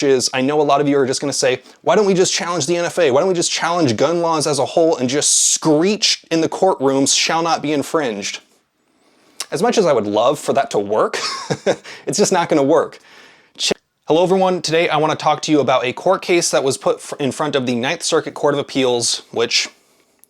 is, I know a lot of you are just going to say, why don't we just challenge the NFA? Why don't we just challenge gun laws as a whole and just screech in the courtrooms, shall not be infringed? As much as I would love for that to work, it's just not going to work. Hello everyone, today I want to talk to you about a court case that was put in front of the Ninth Circuit Court of Appeals, which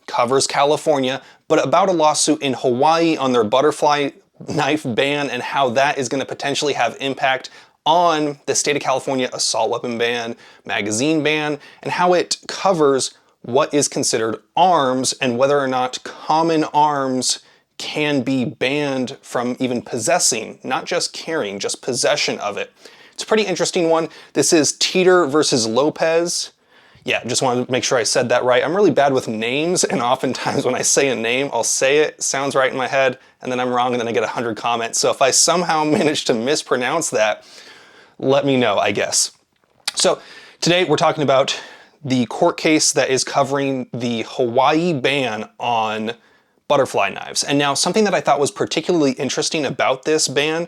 covers California, but about a lawsuit in Hawaii on their butterfly knife ban and how that is going to potentially have impact on the state of California assault weapon ban, magazine ban, and how it covers what is considered arms and whether or not common arms can be banned from even possessing, not just carrying, just possession of it. It's a pretty interesting one. This is Teter versus Lopez. Yeah, just wanted to make sure I said that right. I'm really bad with names, and oftentimes when I say a name, I'll say it sounds right in my head, and then I'm wrong, and then I get 100 comments. So if I somehow manage to mispronounce that, let me know, I guess. So today we're talking about the court case that is covering the Hawaii ban on butterfly knives. And now something that I thought was particularly interesting about this ban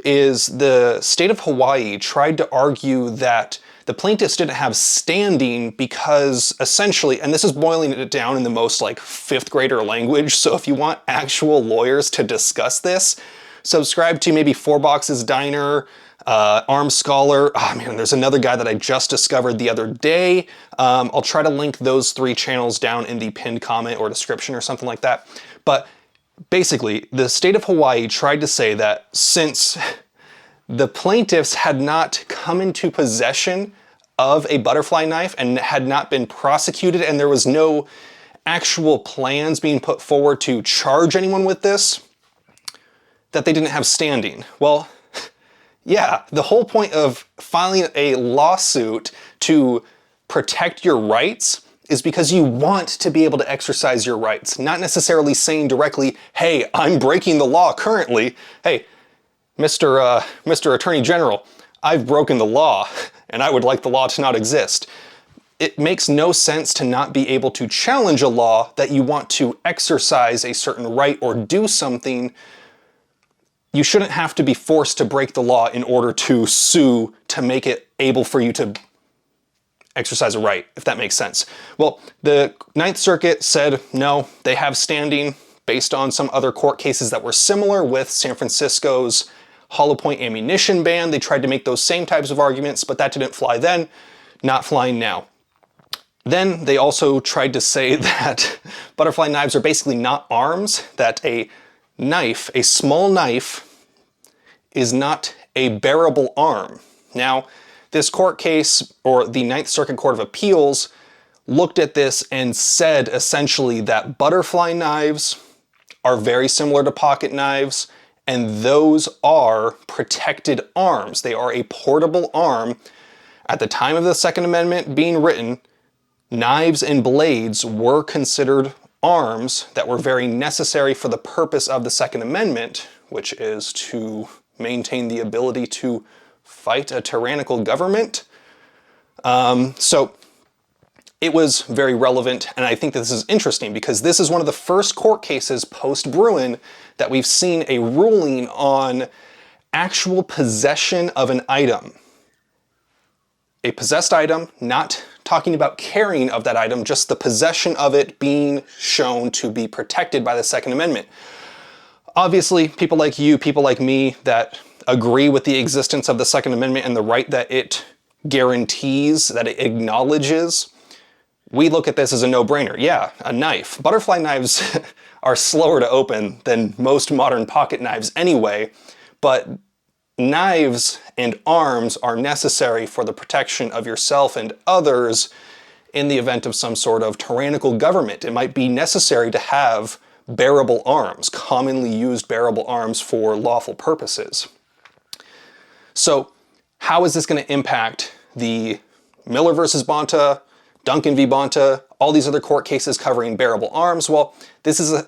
is the state of Hawaii tried to argue that the plaintiffs didn't have standing because essentially, and this is boiling it down in the most like fifth grader language, so if you want actual lawyers to discuss this, subscribe to maybe Four Boxes Diner, Arm Scholar. Oh man, there's another guy that I just discovered the other day. I'll try to link those 3 channels down in the pinned comment or description or something like that. But basically, the state of Hawaii tried to say that since the plaintiffs had not come into possession of a butterfly knife and had not been prosecuted, and there was no actual plans being put forward to charge anyone with this, that they didn't have standing. Well, yeah, the whole point of filing a lawsuit to protect your rights is because you want to be able to exercise your rights, not necessarily saying directly, hey, I'm breaking the law currently. Hey, Mr. Attorney General, I've broken the law and I would like the law to not exist. It makes no sense to not be able to challenge a law that you want to exercise a certain right or do something. You shouldn't have to be forced to break the law in order to sue to make it able for you to exercise a right, if that makes sense. Well, the Ninth Circuit said no, they have standing based on some other court cases that were similar with San Francisco's hollow point ammunition ban. They tried to make those same types of arguments, but that didn't fly then, not flying now. Then they also tried to say that butterfly knives are basically not arms, that a knife, a small knife, is not a bearable arm. Now, this court case, or the Ninth Circuit Court of Appeals, looked at this and said essentially that butterfly knives are very similar to pocket knives, and those are protected arms. They are a portable arm. At the time of the Second Amendment being written, knives and blades were considered arms that were very necessary for the purpose of the Second Amendment, which is to maintain the ability to fight a tyrannical government. So it was very relevant, and I think this is interesting because this is one of the first court cases post-Bruin that we've seen a ruling on actual possession of an item. A possessed item, not talking about carrying of that item, just the possession of it being shown to be protected by the Second Amendment. Obviously, people like you, people like me that agree with the existence of the Second Amendment and the right that it guarantees, that it acknowledges, we look at this as a no-brainer. Yeah, a knife. Butterfly knives are slower to open than most modern pocket knives anyway, but knives and arms are necessary for the protection of yourself and others in the event of some sort of tyrannical government. It might be necessary to have bearable arms, commonly used bearable arms for lawful purposes. So how is this going to impact the Miller versus Bonta, Duncan v. Bonta, all these other court cases covering bearable arms? Well, this is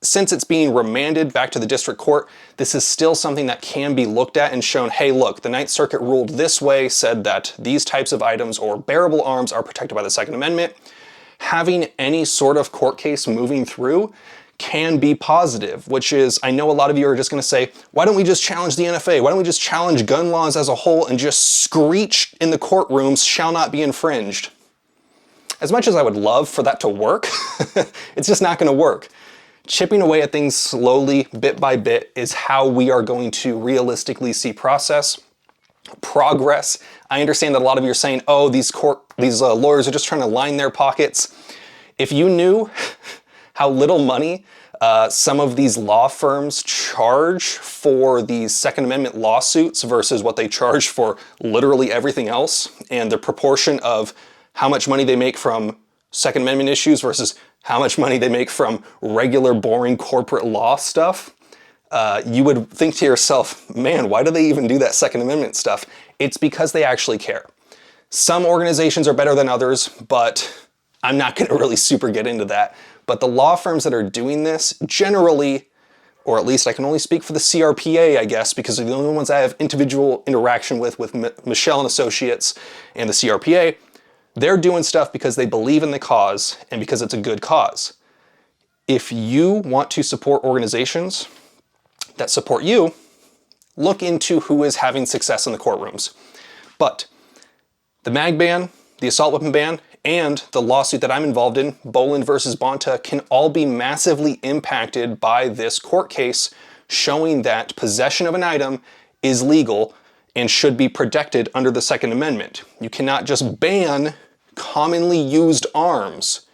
since it's being remanded back to the district court, this is still something that can be looked at and shown, hey, look, the Ninth Circuit ruled this way, said that these types of items or bearable arms are protected by the Second Amendment. Having any sort of court case moving through can be positive, which is, I know a lot of you are just going to say, why don't we just challenge the NFA? Why don't we just challenge gun laws as a whole and just screech in the courtrooms, shall not be infringed? As much as I would love for that to work, it's just not going to work. Chipping away at things slowly, bit by bit, is how we are going to realistically see progress. I understand that a lot of you are saying, oh, these lawyers are just trying to line their pockets. If you knew how little money some of these law firms charge for these Second Amendment lawsuits versus what they charge for literally everything else, and the proportion of how much money they make from Second Amendment issues versus how much money they make from regular, boring corporate law stuff, you would think to yourself, man, why do they even do that Second Amendment stuff? It's because they actually care. Some organizations are better than others, but I'm not going to really super get into that. But the law firms that are doing this generally, or at least I can only speak for the CRPA, I guess, because they're the only ones I have individual interaction with Michelle and Associates and the CRPA, they're doing stuff because they believe in the cause and because it's a good cause. If you want to support organizations that support you, look into who is having success in the courtrooms. But the mag ban, the assault weapon ban, and the lawsuit that I'm involved in, Boland versus Bonta, can all be massively impacted by this court case showing that possession of an item is legal and should be protected under the Second Amendment. You cannot just ban commonly used arms.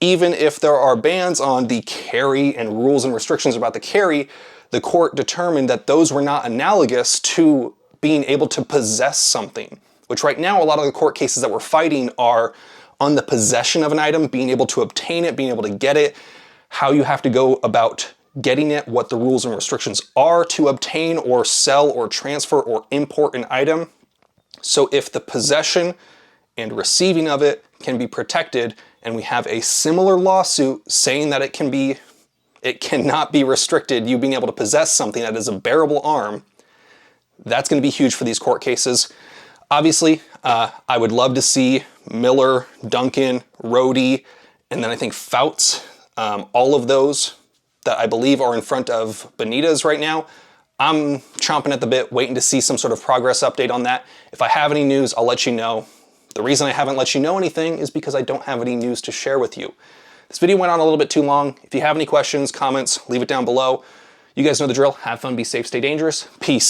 Even if there are bans on the carry and rules and restrictions about the carry, the court determined that those were not analogous to being able to possess something, which right now a lot of the court cases that we're fighting are on the possession of an item, being able to obtain it, being able to get it, how you have to go about getting it, what the rules and restrictions are to obtain or sell or transfer or import an item. So if the possession and receiving of it can be protected, and we have a similar lawsuit saying that it cannot be restricted, you being able to possess something that is a bearable arm, that's going to be huge for these court cases. Obviously, I would love to see Miller, Duncan, Rhodey, and then I think Fouts, all of those that I believe are in front of Benitez right now. I'm chomping at the bit, waiting to see some sort of progress update on that. If I have any news, I'll let you know. The reason I haven't let you know anything is because I don't have any news to share with you. This video went on a little bit too long. If you have any questions, comments, leave it down below. You guys know the drill. Have fun, be safe, stay dangerous. Peace.